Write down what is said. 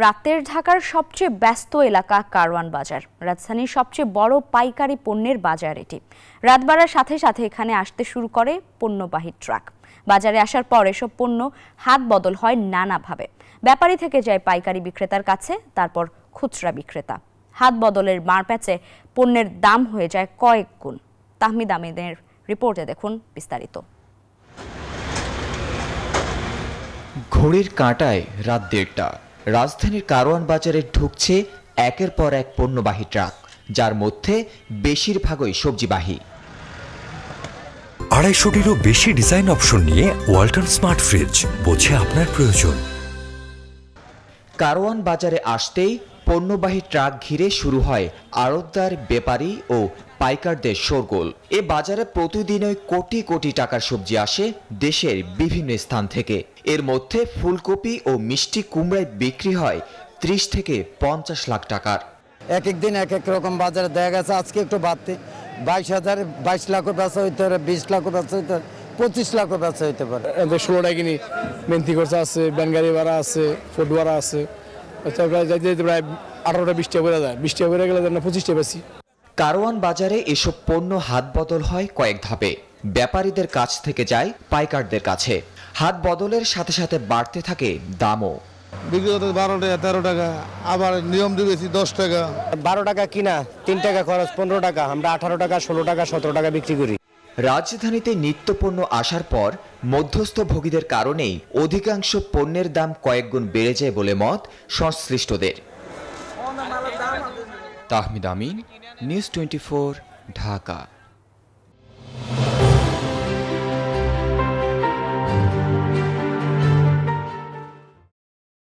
রাতের ঢাকার সবচেয়ে ব্যস্ত এলাকা কারওয়ান বাজার। রাজধানীর সবচেয়ে বড় পাইকারি পণ্যের বাজার এটি। রাত বাড়ার সাথে সাথে এখানে আসতে শুরু করে পণ্যবাহী ট্রাক। বাজারে আসার পর এসব পণ্য হাত বদল হয় নানাভাবে। ব্যাপারী থেকে যায় পাইকারি বিক্রেতার কাছে, তারপর খুচরা বিক্রেতা। হাত বদলের মারপ্যাচে পণ্যের দাম হয়ে যায় কয়েক গুণ। তাহমিদ আমিনের রিপোর্টে দেখুন বিস্তারিত। ঘড়ির কাঁটায় রাত 1:30। রাজধানীর কারওয়ান বাজারে ঢুকছে একের পর এক পণ্যবাহী ট্রাক, যার মধ্যে বেশিরভাগই সবজিবাহী। 250-টিরও বেশি ডিজাইন অপশন নিয়ে ওয়ালটন স্মার্ট ফ্রিজ, বোঝে আপনার প্রয়োজন। কারওয়ান বাজারে আসতেই পণ্যবাহী ট্রাক ঘিরে শুরু হয় আড়তদার, ব্যাপারী ও পাইকারদের শোরগোল। এ বাজারে প্রতিদিনই কোটি কোটি টাকার সবজি আসে দেশের বিভিন্ন স্থান থেকে। এর মধ্যে ফুলকপি ও মিষ্টি কুমড়ায় বিক্রি হয় 30 থেকে 50 লাখ টাকার। এক এক দিন এক এক রকম বাজারে দেখা গেছে। আজকে একটু বাড়তে 22 লাখও বেচা হইতে পারে, 20 লাখও বেচা হইতে পারে, 25 লাখও বেচা হইতে পারে। 16টায় কিনি, মেন্থি খরচা আছে, ব্যানগাড়ি ভাড়া আছে, ফুড ভাড়া আছে, যাইতে প্রায় 18টা 20টা করে যায়। 20টা করে গেলে 25টা বেশি। কারওয়ান বাজারে এসব পণ্য হাত বদল হয় কয়েক ধাপে। ব্যাপারীদের কাছ থেকে যায় পাইকারদের কাছে। হাত বদলের সাথে সাথে বাড়তে থাকে দামও। বিক্রি করতে 12 টাকা 13 টাকা, আবার নিয়ম দিয়েছি 10 টাকা। 12 টাকা কিনা, 3 টাকা খরচ, 15 টাকা। আমরা 18 টাকা, 16 টাকা, 17 টাকা বিক্রি করি। রাজধানীতে নিত্যপণ্য আসার পর মধ্যস্থভোগীদের কারণেই অধিকাংশ পণ্যের দাম কয়েক গুণ বেড়ে যায় বলে মত সংশ্লিষ্টদের। তাহমিদ আমিন, নিউজ 24, ঢাকা।